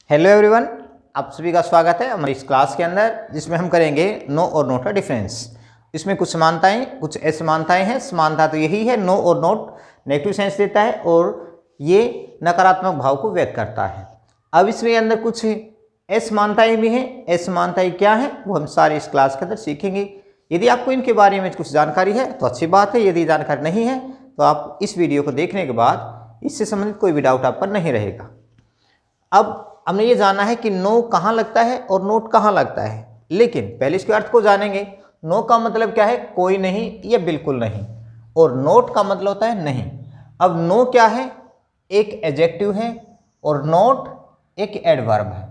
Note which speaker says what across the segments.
Speaker 1: Hello everyone, आप सभी का स्वागत है हमारी इस क्लास के अंदर, जिसमें हम करेंगे नो और नोट का डिफरेंस। इसमें कुछ समानताएं, कुछ असमानताएं हैं। समानता तो यही है, नो और नोट नेगेटिव सेंस देता है और ये नकारात्मक भाव को व्यक्त करता है। अब इसमें अंदर कुछ असमानताएं भी हैं। असमानताएं क्या हैं वो हम सारे इस क्लास के अंदर सीखेंगे। यदि आपको इनके बारे में कुछ जानकारी है तो अच्छी बात है, यदि जानकारी नहीं है तो आप इस वीडियो को देखने के बाद इससे संबंधित कोई भी डाउट आप पर नहीं रहेगा। अब हमने ये जाना है कि नो कहाँ लगता है और नोट कहाँ लगता है, लेकिन पहले इसके अर्थ को जानेंगे। नो का मतलब क्या है? कोई नहीं या बिल्कुल नहीं। और नोट का मतलब होता है नहीं। अब नो क्या है? एक एडजेक्टिव है और नोट एक एडवर्ब है।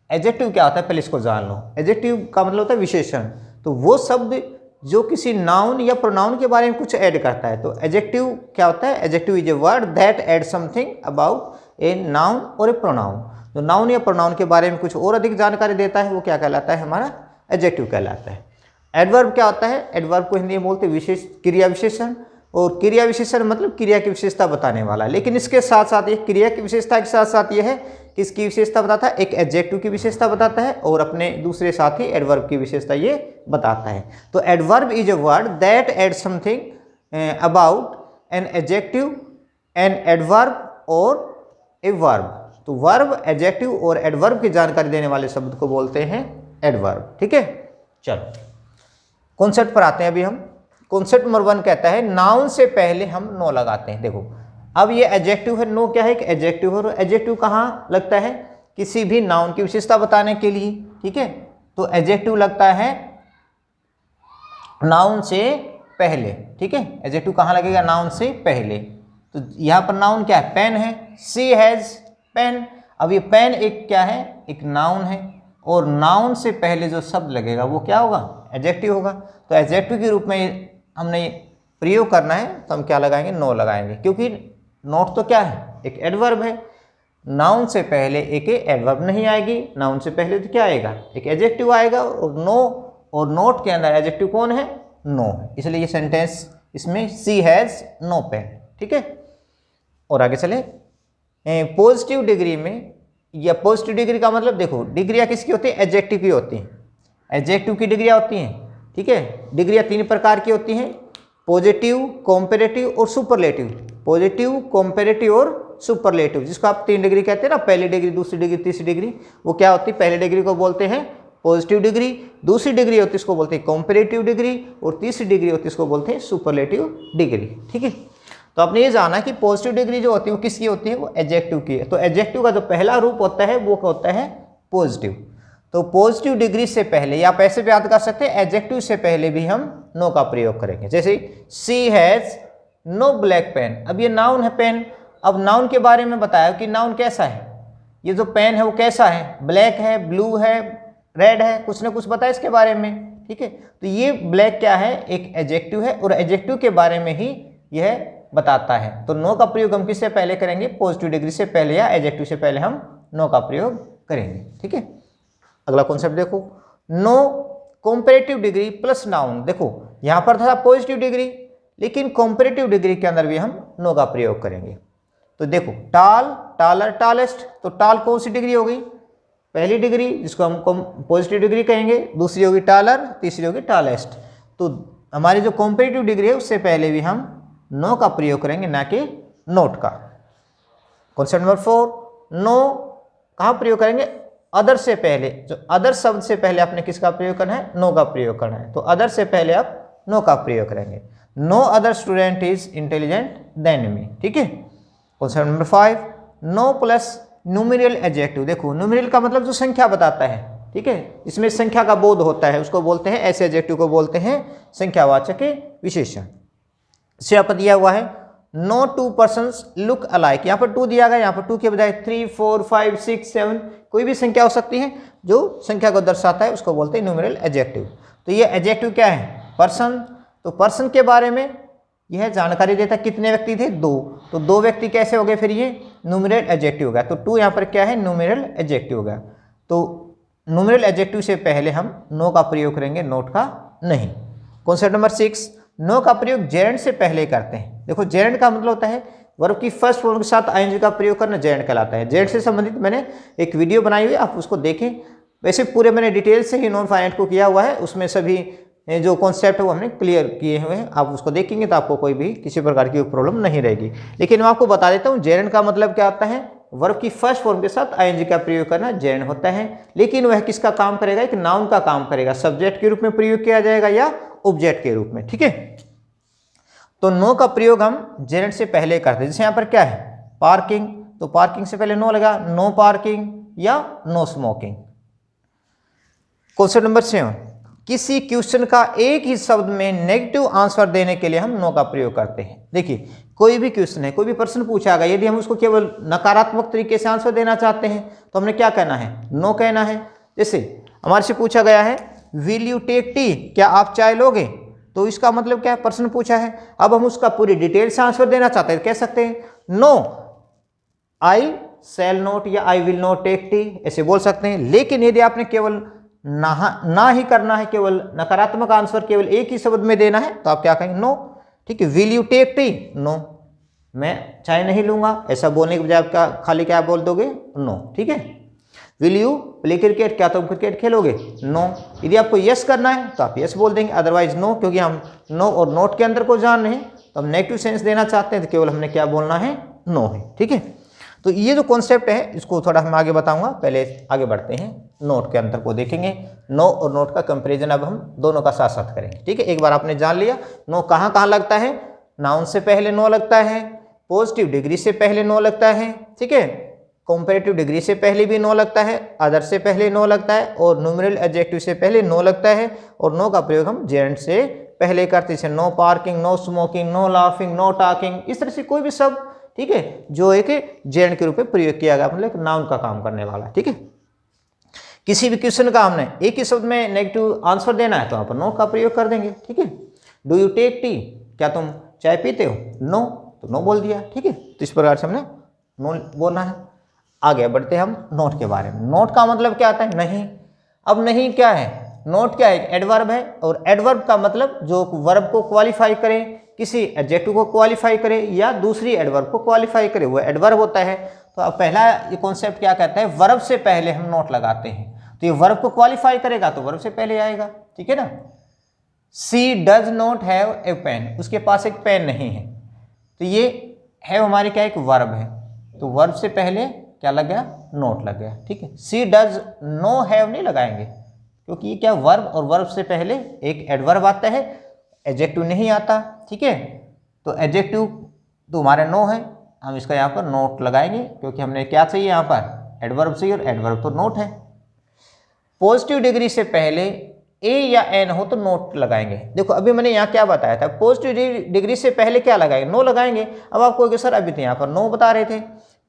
Speaker 1: एडजेक्टिव क्या होता है पहले इसको जान लो। एडजेक्टिव का मतलब होता है विशेषण। तो वो शब्द जो किसी नाउन या प्रोनाउन के बारे में कुछ ऐड करता है। तो एडजेक्टिव क्या होता है? Adjective is a word that add something about a noun और ए प्रोनाउन। जो नाउन या प्रोनाउन के बारे में कुछ और अधिक जानकारी देता है वो क्या कहलाता है? हमारा एडजेक्टिव कहलाता है। एडवर्ब क्या होता है? एडवर्ब को हिंदी में बोलते हैं विशेष क्रिया विशेषण। और क्रिया विशेषण मतलब क्रिया की विशेषता बताने वाला। लेकिन इसके साथ साथ ये क्रिया की विशेषता के साथ साथ ये है कि इसकी विशेषता बताता है, एक एडजेक्टिव की विशेषता बताता है और अपने दूसरे साथ ही एडवर्ब की विशेषता ये बताता है। तो adverb is a word that add something about an adjective, an adverb और ए वर्ब। तो वर्ब, एडजेक्टिव और एडवर्ब की जानकारी देने वाले शब्द को बोलते हैं एडवर्ब। ठीक है, चलो कॉन्सेप्ट पर आते हैं। अभी हम कॉन्सेप्ट नंबर 1 कहता है नाउन से पहले हम नो लगाते हैं। देखो अब ये एडजेक्टिव है, नो क्या है? एक एडजेक्टिव है। और एडजेक्टिव कहाँ लगता है? किसी भी नाउन की विशेषता बताने के लिए। ठीक है, तो एडजेक्टिव लगता है नाउन से पहले। ठीक है, एडजेक्टिव कहाँ लगेगा? नाउन से पहले। तो यहाँ पर नाउन क्या है? पेन है। सी हैज पेन। अब ये पेन एक क्या है? एक नाउन है। और नाउन से पहले जो शब्द लगेगा वो क्या होगा? एडजेक्टिव होगा। तो एडजेक्टिव के रूप में हमने प्रयोग करना है तो हम क्या लगाएंगे? नो लगाएंगे, क्योंकि नोट तो क्या है? एक एडवर्ब है। नाउन से पहले एक एडवर्ब नहीं आएगी, नाउन से पहले तो क्या आएगा? एक एडजेक्टिव आएगा। और नो और नोट के अंदर एडजेक्टिव कौन है? नो है। इसलिए ये सेंटेंस इसमें सी हैज नो पेन। ठीक है, और आगे चले। पॉजिटिव डिग्री में, या पॉजिटिव डिग्री का मतलब देखो डिग्रियाँ किसकी होती है? एडजेक्टिव की होती हैं। एडजेक्टिव की डिग्रियाँ होती हैं। ठीक है, डिग्रियाँ 3 प्रकार की होती हैं, पॉजिटिव, कॉम्पेरेटिव और सुपरलेटिव। पॉजिटिव, कॉम्पेरेटिव और सुपरलेटिव, जिसको आप 3 डिग्री कहते हैं ना, पहली डिग्री, दूसरी डिग्री, तीसरी डिग्री। वो क्या होती है? पहली डिग्री को बोलते हैं पॉजिटिव डिग्री, दूसरी डिग्री होती है इसको बोलते हैं कॉम्पेरेटिव डिग्री, और तीसरी डिग्री होती है इसको बोलते हैं सुपरलेटिव डिग्री। ठीक है, तो आपने ये जाना कि पॉजिटिव डिग्री जो होती है वो किसकी होती है? वो एडजेक्टिव की है। तो एडजेक्टिव का जो पहला रूप होता है वो होता है पॉजिटिव। तो पॉजिटिव डिग्री से पहले, या आप ऐसे भी याद कर सकते हैं, एडजेक्टिव से पहले भी हम नो का प्रयोग करेंगे। जैसे सी हैज नो ब्लैक पेन। अब ये नाउन है पेन। अब नाउन के बारे में बताया कि नाउन कैसा है, ये जो पेन है वो कैसा है? ब्लैक है, ब्लू है, रेड है, कुछ ना कुछ बताया इसके बारे में। ठीक है, तो ये ब्लैक क्या है? एक एडजेक्टिव है और एडजेक्टिव के बारे में ही यह बताता है। तो नो का प्रयोग हम किससे पहले करेंगे? पॉजिटिव डिग्री से पहले या एडजेक्टिव से पहले हम नो का प्रयोग करेंगे। ठीक है, अगला कॉन्सेप्ट देखो, no comparative degree plus noun. देखो यहाँ पर था पॉजिटिव डिग्री, लेकिन कॉम्पेरेटिव डिग्री के अंदर भी हम नो का प्रयोग करेंगे। तो देखो टाल, टालर, टालेस्ट। तो टाल कौन सी डिग्री होगी? पहली डिग्री, जिसको हम पॉजिटिव डिग्री कहेंगे। दूसरी होगी टालर, तीसरी होगी टालेस्ट। तो हमारी जो कॉम्पेरेटिव डिग्री है उससे पहले भी हम नो का प्रयोग करेंगे, ना कि नोट का। कॉन्सेप्ट नंबर 4, नो कहाँ प्रयोग करेंगे? अदर से पहले। जो अदर शब्द से पहले आपने किसका प्रयोग करना है? नो का प्रयोग करना है। तो अदर से पहले आप नो का प्रयोग करेंगे। No other student is intelligent than me. ठीक है, concept number 5, no plus numeral adjective. देखो न्यूमेरियल का मतलब जो संख्या बताता है। ठीक है, इसमें संख्या का बोध होता है, उसको बोलते हैं, ऐसे एडजेक्टिव को बोलते हैं संख्यावाचक विशेषण। से यहाँ पर दिया हुआ है no two persons look alike. यहाँ पर 2 दिया गया, यहाँ पर 2 के बजाय 3, 4, 5, 6, 7 कोई भी संख्या हो सकती है। जो संख्या को दर्शाता है उसको बोलते हैं न्यूमेरियल एडजेक्टिव। तो ये एडजेक्टिव क्या है? पर्सन। तो पर्सन के बारे में यह जानकारी देता है कितने व्यक्ति थे? 2। तो 2 व्यक्ति कैसे हो गए? फिर ये न्यूमेरियल एडजेक्टिव हो गया। तो 2 यहाँ पर क्या है? न्यूमेरियल एडजेक्टिव हो गया। तो न्यूमेरियल एडजेक्टिव से पहले हम नो का प्रयोग करेंगे, नोट का नहीं। कॉन्सेप्ट नंबर 6, नो का प्रयोग जेरेंड से पहले करते हैं। देखो जेरेंड का मतलब होता है वर्ब की फर्स्ट फॉर्म के साथ आईएनजी का प्रयोग करना जेरेंट कहलाता है। जेरेंट से संबंधित मैंने एक वीडियो बनाई हुई है, आप उसको देखें। वैसे पूरे मैंने डिटेल से ही नॉन फाइनाइट को किया हुआ है, उसमें सभी जो कॉन्सेप्ट है वो हमने क्लियर किए हुए हैं। आप उसको देखेंगे तो आपको कोई भी किसी प्रकार की प्रॉब्लम नहीं रहेगी। लेकिन मैं आपको बता देता हूँ जेरेंट का मतलब क्या आता है, वर्ब की फर्स्ट फॉर्म के साथ आईएनजी का प्रयोग करना जेरेंट होता है। लेकिन वह किसका काम करेगा, एक नाउन का काम करेगा, सब्जेक्ट के रूप में प्रयोग किया जाएगा या ऑब्जेक्ट के रूप में, ठीक है। तो नो का प्रयोग हम जेरेंट से पहले करते हैं। जैसे यहाँ पर क्या है, पार्किंग, तो पार्किंग से पहले नो लगा, नो पार्किंग या नो स्मोकिंग। क्वेश्चन नंबर 7, किसी क्वेश्चन का एक ही शब्द में नेगेटिव आंसर देने के लिए हम नो का प्रयोग करते हैं। देखिए कोई भी क्वेश्चन है, कोई भी प्रश्न पूछा गया, यदि हम उसको केवल नकारात्मक तरीके से आंसर देना चाहते हैं तो हमने क्या कहना है, नो कहना है। जैसे हमारे से पूछा गया है विल यू टेक टी, क्या आप चाय लोगे, तो इसका मतलब क्या है, प्रश्न पूछा है। अब हम उसका पूरी डिटेल से आंसर देना चाहते हैं, कह सकते हैं नो आई शैल नॉट या I will not take tea, ऐसे बोल सकते हैं। लेकिन यदि आपने केवल ना ही करना है, केवल नकारात्मक आंसर केवल एक ही शब्द में देना है, तो आप क्या कहेंगे, नो, ठीक है। Will you take tea, no, मैं चाय नहीं लूंगा, ऐसा बोलने के बजाय आप खाली क्या बोल दोगे, नो, ठीक है। विल यू प्ले क्रिकेट, क्या तुम क्रिकेट खेलोगे, नो। यदि आपको यस करना है तो आप यस बोल देंगे, अदरवाइज नो, क्योंकि हम नो और नोट के अंदर को जान रहे हैं, तो हम नेगेटिव सेंस देना चाहते हैं तो केवल हमने क्या बोलना है, नो है, ठीक है। तो ये जो कॉन्सेप्ट है इसको थोड़ा हम आगे बताऊंगा, पहले आगे बढ़ते हैं, नोट के अंतर को देखेंगे। नो और नोट का कंपैरिजन अब हम दोनों का साथ साथ करेंगे, ठीक है। एक बार आपने जान लिया नो कहाँ कहाँ लगता है, नाउन से पहले नो लगता है, पॉजिटिव डिग्री से पहले नो लगता है, ठीक है, कंपैरेटिव डिग्री से पहले भी नो लगता है, अदर से पहले नो लगता है, और न्यूमेरल एडजेक्टिव से पहले नो लगता है। और नो का प्रयोग हम जेरेंट से पहले करते हैं, no parking, no smoking, no laughing, no talking, इस तरह से कोई भी शब्द, ठीक है, जो एक जेरेंट के रूप में प्रयोग किया गया, मतलब नाउन का काम करने वाला, ठीक है। किसी भी क्वेश्चन का हमने एक ही शब्द में नेगेटिव आंसर देना है तो वहां पर नो का प्रयोग कर देंगे, ठीक है। डू यू टेक टी, क्या तुम चाय पीते हो, नो, तो नो बोल दिया, ठीक है। तो इस प्रकार से हमने नो बोलना है। आगे बढ़ते हैं हम नोट के बारे में। नोट का मतलब क्या आता है, नहीं। अब नहीं क्या है, नोट क्या है, एडवर्ब है, और एडवर्ब का मतलब जो वर्ब को क्वालिफाई करे, किसी एडजेक्टिव को क्वालिफाई करे या दूसरी एडवर्ब को क्वालिफाई करे, वो एडवर्ब होता है। तो अब पहला ये कॉन्सेप्ट क्या कहता है, वर्ब से पहले हम नोट लगाते हैं, तो ये वर्ब को क्वालिफाई करेगा तो वर्ब से पहले आएगा, ठीक है ना। She does not have a pen, उसके पास एक पेन नहीं है, तो ये है हमारे क्या एक वर्ब है, तो वर्ब से पहले क्या लग गया, नोट लग गया, ठीक है। सी डज नो हैव नहीं लगाएंगे, क्योंकि ये क्या वर्ब, और वर्ब से पहले एक एडवर्ब आता है, एडजेक्टिव नहीं आता, ठीक है। तो एडजेक्टिव तो हमारा नो है, हम इसका यहाँ पर नोट लगाएंगे, क्योंकि हमने क्या चाहिए यहाँ पर, एडवर्ब चाहिए, और एडवर्ब तो नोट है। पॉजिटिव डिग्री से पहले ए या एन हो तो नोट लगाएंगे। देखो अभी मैंने यहाँ क्या बताया था, पॉजिटिव डिग्री से पहले क्या लगाएंगे, नो लगाएंगे। अब आपको कहोगे सर अभी तो यहाँ पर नो बता रहे थे,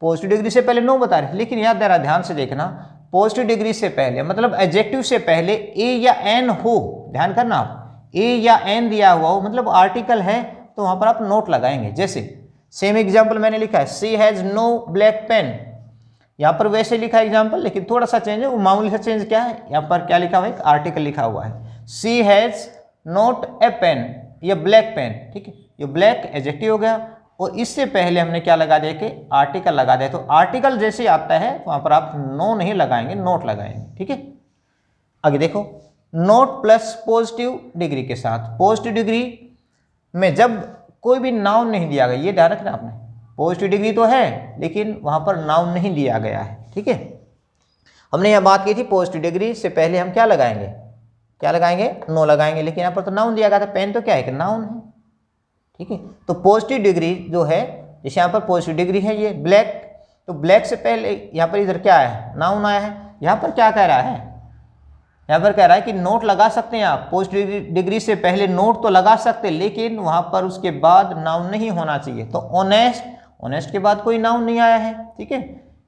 Speaker 1: पॉजिटिव डिग्री से पहले नो बता रहे थे, लेकिन यहाँ जरा ध्यान से देखना, पॉजिटिव डिग्री से पहले मतलब एडजेक्टिव से पहले ए या एन हो, ध्यान करना आप, ए या एन दिया हुआ हो, मतलब आर्टिकल है, तो वहाँ पर आप नोट लगाएंगे। जैसे सेम एग्जाम्पल मैंने लिखा है, सी हैज़ नो ब्लैक पेन, यहाँ पर वैसे लिखा है एग्जाम्पल, लेकिन थोड़ा सा चेंज है, वो मामूली सा चेंज क्या है, यहाँ पर क्या लिखा हुआ है, एक आर्टिकल लिखा हुआ है, सी हैज़ नॉट ए पेन, ये ब्लैक पेन, ठीक है, ये ब्लैक एडजेक्टिव हो गया, और इससे पहले हमने क्या लगा दिया कि आर्टिकल लगा दिया, तो आर्टिकल जैसे आता है वहाँ पर आप नो नहीं लगाएंगे, नोट लगाएंगे, ठीक है। आगे देखो, नोट प्लस पॉजिटिव डिग्री के साथ, पॉजिटिव डिग्री में जब कोई भी नाउन नहीं दिया गया, ये ध्यान रखना आपने, पॉजिटिव डिग्री तो है लेकिन वहाँ पर नाउन नहीं दिया गया है, ठीक है। हमने यहाँ बात की थी पॉजिटिव डिग्री से पहले हम क्या लगाएंगे, क्या लगाएंगे, नो लगाएंगे, लेकिन यहाँ पर तो नाउन दिया गया था, पेन तो क्या है कि नाउन है, ठीक है। तो पॉजिटिव डिग्री जो है, जैसे यहाँ पर पॉजिटिव डिग्री है ये ब्लैक, तो ब्लैक से पहले यहाँ पर इधर क्या है, नाउन आया है। यहाँ पर क्या कह रहा है, यहाँ पर कह रहा है कि नोट लगा सकते हैं आप, पॉजिटिव डिग्री से पहले नोट तो लगा सकते हैं, लेकिन वहाँ पर उसके बाद नाउन नहीं होना चाहिए। तो ऑनेस्ट, ऑनेस्ट के बाद कोई नाउन नहीं आया है, ठीक है।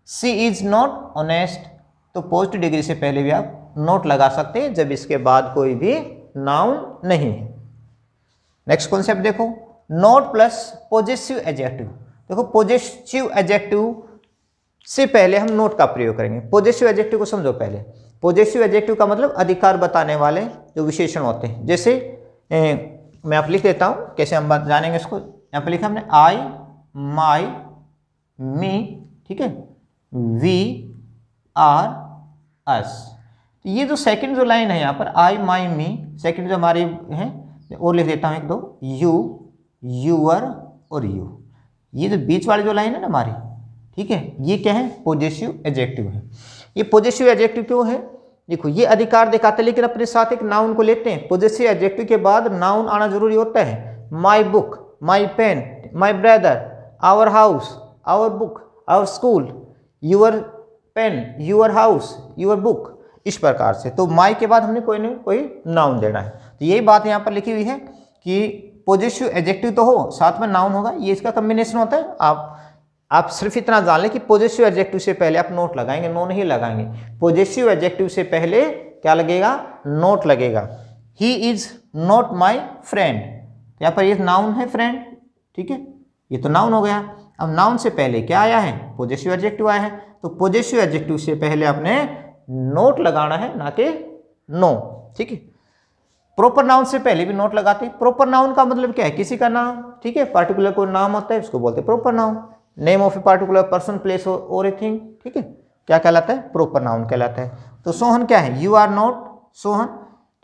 Speaker 1: सी इज नॉट ऑनेस्ट, तो पॉजिटिव डिग्री से पहले भी आप नोट लगा सकते हैं जब इसके बाद कोई भी नाउन नहीं है। नेक्स्ट कॉन्सेप्ट देखो, नोट प्लस पॉजेसिव एडजेक्टिव। देखो पॉजेसिव एडजेक्टिव से पहले हम नोट का प्रयोग करेंगे। पॉजेसिव एडजेक्टिव को समझो पहले। पॉजेसिव एडजेक्टिव का मतलब अधिकार बताने वाले जो विशेषण होते हैं। जैसे मैं आप लिख देता हूँ, कैसे हम बात जानेंगे इसको। यहाँ पर लिखा हमने, आई माई, मी, ठीक है, वी, आर, अस। तो ये जो सेकंड जो लाइन है यहाँ पर आई, माई, मी, सेकंड जो हमारे हैं और लिख देता हूँ एक दो, यू, यूअर और यू। ये जो बीच वाली जो लाइन है ना हमारी, ठीक है, ये क्या है, पॉजेसिव एडजेक्टिव है। ये पॉजेसिव एडजेक्टिव क्यों है, देखो ये अधिकार दिखाते हैं लेकिन अपने साथ एक नाउन को लेते हैं। पॉजेसिव एडजेक्टिव के बाद नाउन आना जरूरी होता है। My book, my pen, my brother, our house, our book, our school, your pen, your house, your book, इस प्रकार से। तो माई के बाद हमने कोई ना कोई नाउन देना है। तो यही बात यहाँ पर लिखी हुई है कि पॉजेसिव एडजेक्टिव तो हो, साथ में नाउन होगा, ये इसका कॉम्बिनेशन होता है। आप सिर्फ इतना जान लें कि पॉजेसिव एडजेक्टिव से पहले आप नोट लगाएंगे, नो नहीं लगाएंगे। पॉजेसिव एडजेक्टिव से पहले क्या लगेगा, नोट लगेगा। He is not my friend, यहाँ पर ये नाउन है फ्रेंड, ठीक है, ये तो नाउन हो गया। अब नाउन से पहले क्या आया है, पॉजेसिव एडजेक्टिव आया है। तो पॉजेसिव एडजेक्टिव से पहले आपने नोट लगाना है, ना कि नो, ठीक है। प्रॉपर नाउन से पहले भी नोट लगाते हैं। प्रॉपर नाउन का मतलब क्या है, किसी का नाम, ठीक है, पार्टिकुलर कोई नाम होता है उसको बोलते हैं proper noun. Name of a particular person, place और ए थिंग, ठीक है, क्या कहलाता है, प्रॉपर नाउन कहलाता है। तो सोहन क्या है, यू आर नॉट सोहन,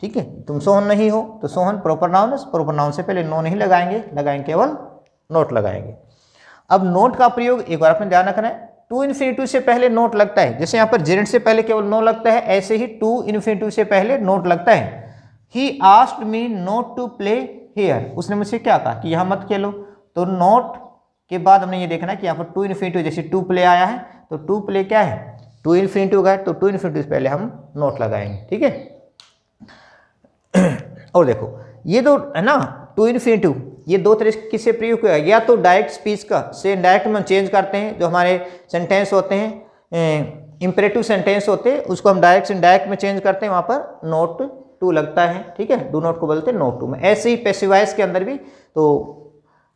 Speaker 1: ठीक है, तुम सोहन नहीं हो, तो सोहन प्रॉपर नाउन है। प्रॉपर नाउन से पहले नो नहीं लगाएंगे, लगाएंगे केवल नोट लगाएंगे। अब नोट का प्रयोग एक बार अपने ध्यान रखना है, टू इन्फिनिटिव से पहले नोट लगता है। जैसे यहाँ पर जेरेंट से पहले केवल नो लगता है, ऐसे ही टू इन्फिनिटिव से पहले नोट लगता है। He asked me not to play here, उसने मुझसे क्या कहा कि यहाँ मत खेलो। तो नोट के बाद हमने ये देखना है कि यहाँ पर टू इन्फिनिटिव, जैसे टू प्ले आया है तो टू प्ले क्या है, टू इन्फिनिटिव का है, तो टू इन्फिनिटिव से पहले हम नोट लगाएंगे, ठीक है। और देखो ये तो है ना टू इन्फिनिटिव, ये दो तरीके से प्रयोग किया, या तो डायरेक्ट स्पीच का से डायरेक्ट में चेंज करते हैं, जो हमारे सेंटेंस होते हैं, इंपेरेटिव सेंटेंस होते हैं, उसको हम डायरेक्ट से इनडायरेक्ट में चेंज करते हैं, वहाँ पर नोट टू लगता है, ठीक है, डू नॉट को बोलते हैं नोट टू में। ऐसे ही पैसिव वॉइस के अंदर भी तो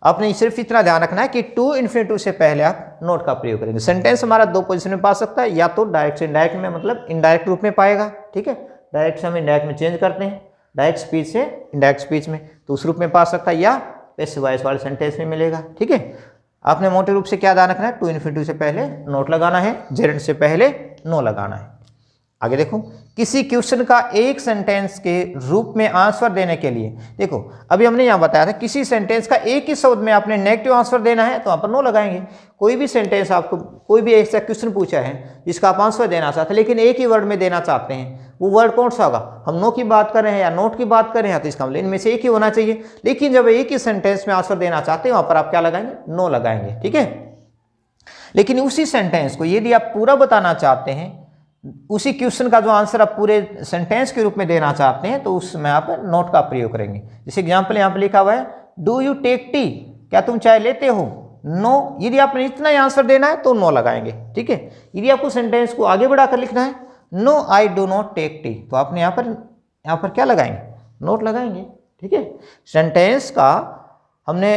Speaker 1: आपने सिर्फ इतना ध्यान रखना है कि टू इन्फिनिटिव से पहले आप नोट का प्रयोग करेंगे। सेंटेंस हमारा दो पोजीशन में पा सकता है, या तो डायरेक्ट से इनडायरेक्ट में, मतलब इनडायरेक्ट रूप में पाएगा, ठीक है, डायरेक्ट से हम इनडायरेक्ट में चेंज करते हैं, डायरेक्ट स्पीच से इनडायरेक्ट स्पीच में, तो उस रूप में पा सकता है, या पैसिव वॉइस वाले सेंटेंस में मिलेगा, ठीक है। आपने मोटे रूप से क्या ध्यान रखना है, टू इन्फिनिटिव से पहले नोट लगाना है, जेरेंट से पहले नो लगाना है। आगे देखो, किसी क्वेश्चन का एक सेंटेंस के रूप में आंसर देने के लिए, देखो अभी हमने यहाँ बताया था किसी सेंटेंस का एक ही शब्द में आपने नेगेटिव आंसर देना है तो वहाँ पर नो लगाएंगे। कोई भी सेंटेंस आपको कोई भी ऐसा क्वेश्चन पूछा है जिसका आप आंसर देना चाहते हैं लेकिन एक ही वर्ड में देना चाहते हैं, वो वर्ड कौन सा होगा, हम नो की बात कर रहे हैं या नोट की बात कर रहे हैं, तो इसका मतलब इनमें से एक ही होना चाहिए। लेकिन जब एक ही सेंटेंस में आंसर देना चाहते हैं वहाँ पर आप क्या लगाएंगे, नो लगाएंगे, ठीक है। लेकिन उसी सेंटेंस को यदि आप पूरा बताना चाहते हैं, उसी क्वेश्चन का जो आंसर आप पूरे सेंटेंस के रूप में देना चाहते हैं, तो उसमें आप नोट का प्रयोग करेंगे। जैसे एग्जांपल यहाँ पे लिखा हुआ है, डू यू टेक टी, क्या तुम चाय लेते हो, नो। यदि आपने इतना ही आंसर देना है तो नो लगाएंगे, ठीक है। यदि आपको सेंटेंस को आगे बढ़ाकर लिखना है, no I do not take tea, तो आपने यहाँ पर क्या लगाएंगे, नोट लगाएंगे, ठीक है। सेंटेंस का हमने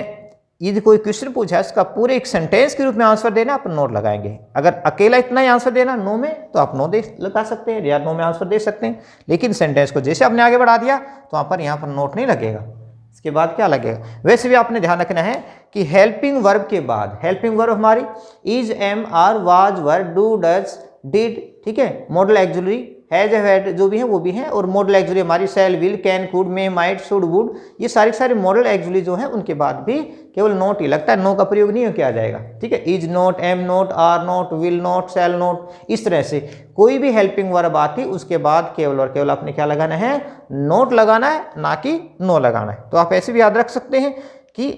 Speaker 1: यदि कोई क्वेश्चन पूछा है इसका पूरे एक सेंटेंस के रूप में आंसर देना, आप नोट लगाएंगे। अगर अकेला इतना ही आंसर देना नो में, तो आप नो लगा सकते हैं या नो में आंसर दे सकते हैं। लेकिन सेंटेंस को जैसे आपने आगे बढ़ा दिया तो यहाँ पर नोट नहीं लगेगा, इसके बाद क्या लगेगा। वैसे भी आपने ध्यान रखना है कि हेल्पिंग वर्ब के बाद, हेल्पिंग वर्ब हमारी is, am, are, was, were, do, does, did, ठीक है, मॉडल एक्जुलरी, हैज, हैड, जो भी है वो भी है, और मॉडल एक्जुलरी हमारी shall, will, can, could, may, might, should, would, ये सारे मॉडल एक्जुलरी जो है उनके बाद भी केवल नोट ही लगता है, नो का प्रयोग नहीं किया जाएगा, ठीक है। Is not, am not, are not, will not, shall not, इस तरह से कोई भी हेल्पिंग वर्ब आती उसके बाद केवल और केवल आपने क्या लगाना है, नोट लगाना है, ना कि नो लगाना है। तो आप ऐसे भी याद रख सकते हैं कि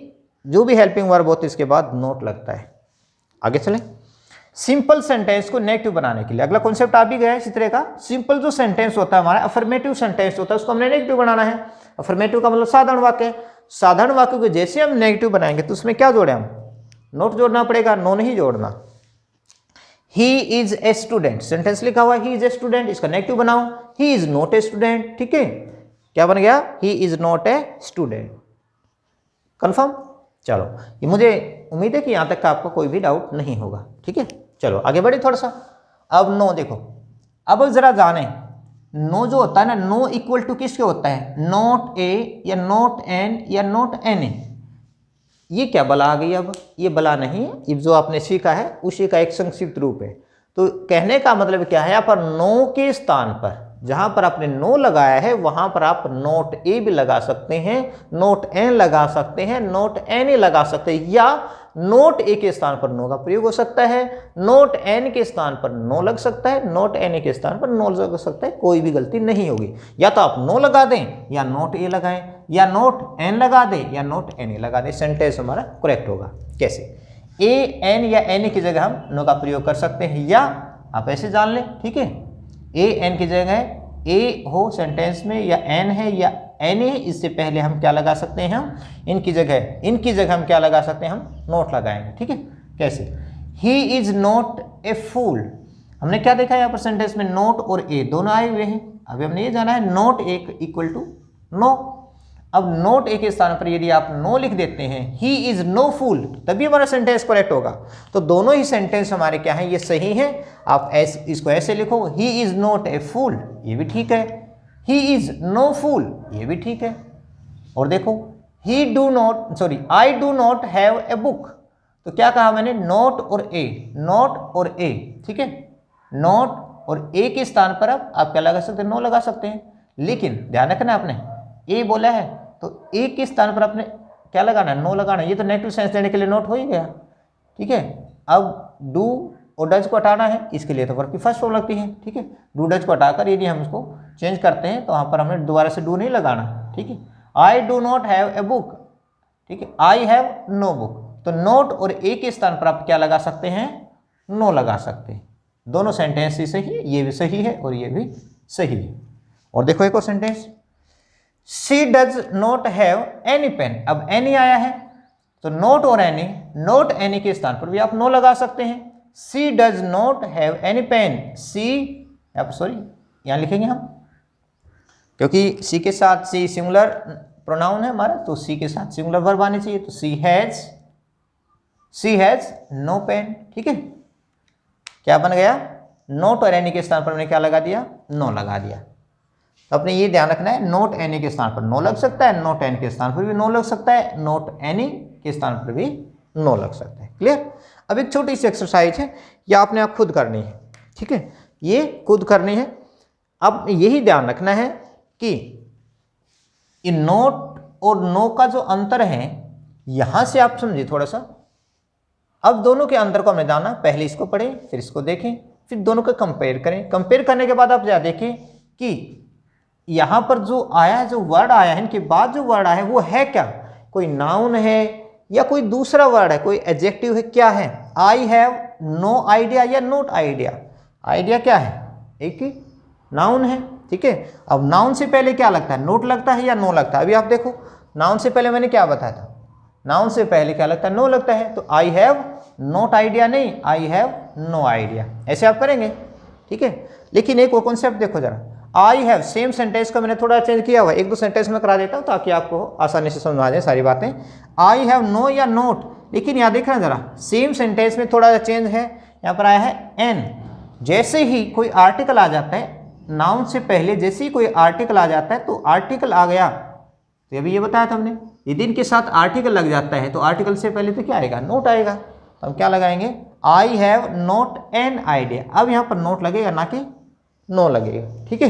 Speaker 1: जो भी हेल्पिंग वर्ब होती है उसके बाद नोट लगता है। आगे चलें, सिंपल सेंटेंस को नेगेटिव बनाने के लिए अगला कॉन्सेप्ट आ भी गया है इसी तरह का। सिंपल जो सेंटेंस होता है हमारा, अफर्मेटिव सेंटेंस होता है, उसको हमने नेगेटिव बनाना है। अफर्मेटिव का मतलब साधारण वाक्य। साधारण वाक्य को जैसे हम नेगेटिव बनाएंगे तो उसमें क्या जोड़े, हम नोट जोड़ना पड़ेगा, नो नहीं जोड़ना। He is a student, sentence लिखा हुआ है ही इज ए स्टूडेंट, इसका नेगेटिव बनाओ, he is not a student, ठीक है, क्या बन गया, he is not a student. Confirm, चलो ये मुझे उम्मीद है कि यहाँ तक का आपको कोई भी डाउट नहीं होगा, ठीक है। चलो आगे बढ़े थोड़ा सा। अब नो देखो, अब जरा जाने नो जो होता है ना, नो इक्वल टू किसके होता है, नॉट ए या नॉट एन या नॉट एन ए। ये क्या बला आ गई, अब ये बला नहीं है, ये जो आपने सीखा है उसी का एक संक्षिप्त रूप है। तो कहने का मतलब क्या है, यहाँ पर नो के स्थान पर जहाँ पर आपने नो लगाया है वहाँ पर आप नोट ए भी लगा सकते हैं, नोट एन लगा सकते हैं, नोट एन ए लगा सकते हैं, या नोट ए के स्थान पर नो का प्रयोग हो सकता है, नोट एन के स्थान पर नो लग सकता है, नोट एन ए के स्थान पर नो लग सकता है, कोई भी गलती नहीं होगी। या तो आप नो लगा दें या नोट ए लगाएं, या नोट एन लगा दें या नोट एन ए लगा दें, सेंटेंस हमारा करेक्ट होगा। कैसे, ए एन या एन ए की जगह हम नो का प्रयोग कर सकते हैं, या आप ऐसे जान लें, ठीक है, ए एन की जगह ए हो सेंटेंस में, या एन है या एन ए, इससे पहले हम क्या लगा सकते हैं, हम इनकी जगह हम क्या लगा सकते हैं, हम नोट लगाएंगे। ठीक है, कैसे, ही इज नॉट ए फूल, हमने क्या देखा यहाँ पर सेंटेंस में नोट और ए दोनों आए हुए हैं। अभी हमने ये जाना है not a equal to no. अब नोट ए के स्थान पर यदि आप नो लिख देते हैं, ही इज नो फूल, तभी हमारा सेंटेंस करेक्ट होगा। तो दोनों ही सेंटेंस हमारे क्या हैं, ये सही है। आप इसको ऐसे लिखो, ही इज नॉट ए फूल, ये भी ठीक है, ही इज नो फूल, ये भी ठीक है। और देखो, आई do not have a book, तो क्या कहा मैंने, नोट और ए, ठीक है, नोट और ए के स्थान पर अब आप क्या लगा सकते हैं, नो लगा सकते हैं। लेकिन ध्यान रखना, आपने ए बोला है तो ए के स्थान पर आपने क्या लगाना है, नो लगाना है। ये तो नेगेटिव सेंस देने के लिए नोट हो ही गया, ठीक है। अब डू और डज को हटाना है, इसके लिए तो वर्ब की फर्स्ट फॉर्म लगती है, ठीक है। डू डज को हटाकर यदि हम इसको चेंज करते हैं तो वहाँ पर हमें दोबारा से डू नहीं लगाना, ठीक है। आई do not have a book, ठीक है, आई हैव नो बुक, तो नोट और ए के स्थान पर आप क्या लगा सकते हैं, नो लगा सकते हैं। दोनों सेंटेंस ही सही है, ये भी सही है और ये भी सही है। और देखो एक और sentence, she does not have any pen, अब एनी आया है तो नोट और एनी, नोट एनी के स्थान पर भी आप नो लगा सकते हैं। She does not have any pen, यहाँ लिखेंगे हम, क्योंकि सी के साथ सी सिंगुलर प्रोनाउन है हमारा, तो सी के साथ सिंगुलर वर्ब आनी चाहिए। तो सी हैज नो पेन, ठीक है। क्या बन गया, नोट और एनी के स्थान पर मैंने क्या लगा दिया, नो लगा दिया। तो अपने ये ध्यान रखना है, नोट एनी के स्थान पर नो लग सकता है, नोट एन के स्थान पर भी नो लग सकता है, नोट एनी के स्थान पर भी नो लग सकता है। क्लियर। अब एक छोटी सी एक्सरसाइज है, ये आपने आप खुद करनी है, ठीक है, ये खुद करनी है। अब यही ध्यान रखना है कि इन नोट और नो का जो अंतर है, यहां से आप समझिए थोड़ा सा। अब दोनों के अंतर को हमें जाना, पहले इसको पढ़ें, फिर इसको देखें, फिर दोनों को कंपेयर करें। कंपेयर करने के बाद आप क्या देखें कि यहाँ पर जो आया, जो वर्ड आया है, इनके बाद जो वर्ड आया है वो है क्या, कोई नाउन है या कोई दूसरा वर्ड है, कोई एडजेक्टिव है, क्या है। आई हैव नो आइडिया या नोट आइडिया, आइडिया क्या है, एक ही नाउन है, ठीक है। अब नाउन से पहले क्या लगता है, नोट लगता है या नो लगता है। अभी आप देखो, नाउन से पहले मैंने क्या बताया था, नाउन से पहले क्या लगता है, नो लगता है। तो आई हैव नोट आइडिया नहीं, आई हैव नो आइडिया, ऐसे आप करेंगे, ठीक है। लेकिन एक वो कॉन्सेप्ट देखो जरा, आई हैव, सेम सेंटेंस का मैंने थोड़ा चेंज किया हुआ है, एक दो सेंटेंस में करा देता हूँ ताकि आपको आसानी से समझ आ जाए सारी बातें। आई हैव नो या नोट, लेकिन यहाँ देखना जरा, सेम सेंटेंस में थोड़ा चेंज है, यहाँ पर आया है एन। जैसे ही कोई आर्टिकल आ जाता है, नाउन से पहले जैसे ही कोई आर्टिकल आ जाता है, तो आर्टिकल आ गया, तो अभी ये बताया था हमने, यदि इनके साथ आर्टिकल लग जाता है तो आर्टिकल से पहले तो क्या आएगा, नोट आएगा। तो हम क्या लगाएंगे, I have note an idea. अब यहाँ पर नोट लगेगा ना कि नो लगेगा, ठीक है।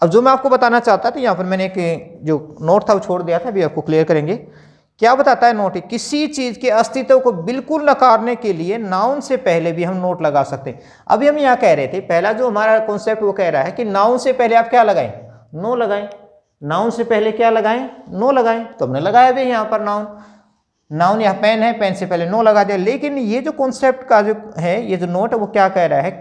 Speaker 1: अब जो मैं आपको बताना चाहता था, यहाँ पर मैंने एक जो नोट था वो छोड़ दिया था, अभी आपको क्लियर करेंगे। क्या बताता है नोट, किसी चीज़ के अस्तित्व को बिल्कुल नकारने के लिए नाउन से पहले भी हम नोट लगा सकते हैं। अभी हम यहाँ कह रहे थे, पहला जो हमारा कॉन्सेप्ट वो कह रहा है कि नाउन से पहले आप क्या लगाएं, नो लगाएं। नाउन से पहले क्या लगाएं, नो लगाएं। तो हमने लगाया भी यहाँ पर नाउन यहाँ पेन है, पेन से पहले नो लगा दिया। लेकिन ये जो कॉन्सेप्ट का जो है, ये जो नोट है वो क्या कह रहा है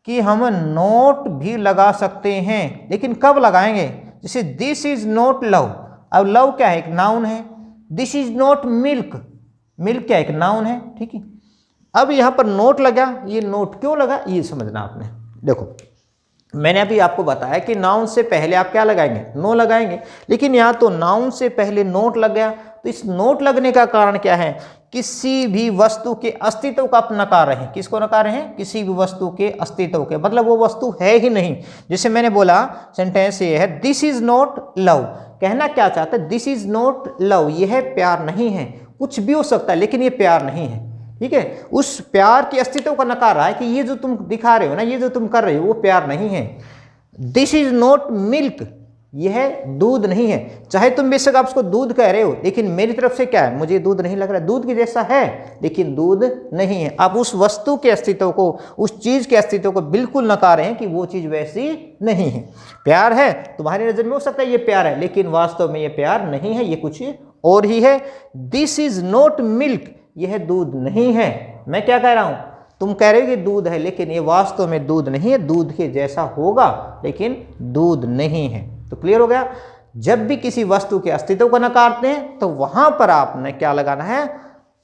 Speaker 1: कि हम नोट भी लगा सकते हैं, लेकिन कब लगाएंगे, जैसे दिस इज नॉट लव। अब लव क्या है, एक नाउन है। This is not milk, milk क्या है, एक नाउन है, ठीक है। अब यहाँ पर नोट लगा, ये नोट क्यों लगा ये समझना आपने। देखो मैंने अभी आपको बताया कि नाउन से पहले आप क्या लगाएंगे, नो लगाएंगे, लेकिन यहाँ तो नाउन से पहले नोट लग गया। तो इस नोट लगने का कारण क्या है, किसी भी वस्तु के अस्तित्व का आप नकार रहे हैं। किसको नकार रहे हैं, किसी भी वस्तु के अस्तित्व के, मतलब वो वस्तु है ही नहीं। जैसे मैंने बोला सेंटेंस ये है, दिस इज नॉट लव, कहना क्या चाहता है, दिस इज नॉट लव, यह प्यार नहीं है। कुछ भी हो सकता है, लेकिन ये प्यार नहीं है। ठीक है, उस प्यार के अस्तित्व का नकार रहा है कि ये जो तुम दिखा रहे हो ना, ये जो तुम कर रहे हो वो प्यार नहीं है। दिस इज नॉट मिल्क, यह दूध नहीं है। चाहे तुम बेशक आप उसको दूध कह रहे हो, लेकिन मेरी तरफ से क्या है, मुझे दूध नहीं लग रहा है, दूध के जैसा है लेकिन दूध नहीं है। आप उस वस्तु के अस्तित्व को, उस चीज के अस्तित्व को बिल्कुल नकार रहे हैं कि वो चीज वैसी नहीं है। प्यार है, तुम्हारी नजर में हो सकता है ये प्यार है, लेकिन वास्तव में ये प्यार नहीं है, ये कुछ और ही है। दिस इज नॉट मिल्क, यह दूध नहीं है। मैं क्या कह रहा हूं, तुम कह रहे हो कि दूध है, लेकिन ये वास्तव में दूध नहीं है, दूध के जैसा होगा लेकिन दूध नहीं है। तो क्लियर हो गया। जब भी किसी वस्तु के अस्तित्व को नकारते हैं तो वहां पर आपने क्या लगाना है,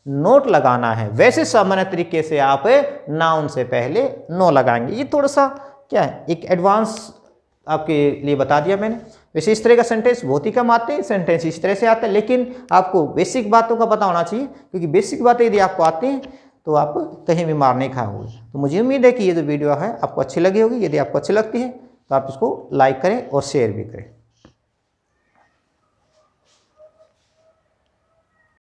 Speaker 1: नोट लगाना है। वैसे सामान्य तरीके से आप नाउन से पहले नो लगाएंगे। ये थोड़ा सा क्या है, एक एडवांस आपके लिए बता दिया मैंने। वैसे इस तरह का सेंटेंस बहुत ही कम आते हैं, सेंटेंस इस तरह से आते हैं, लेकिन आपको बेसिक बातों का पता होना चाहिए, क्योंकि बेसिक बातें यदि आपको आती हैं तो आप कहीं भी मार नहीं खाओगे। तो मुझे उम्मीद है कि ये जो वीडियो है आपको अच्छी लगी होगी। यदि आपको अच्छी लगती है तो आप इसको लाइक करें और शेयर भी करें।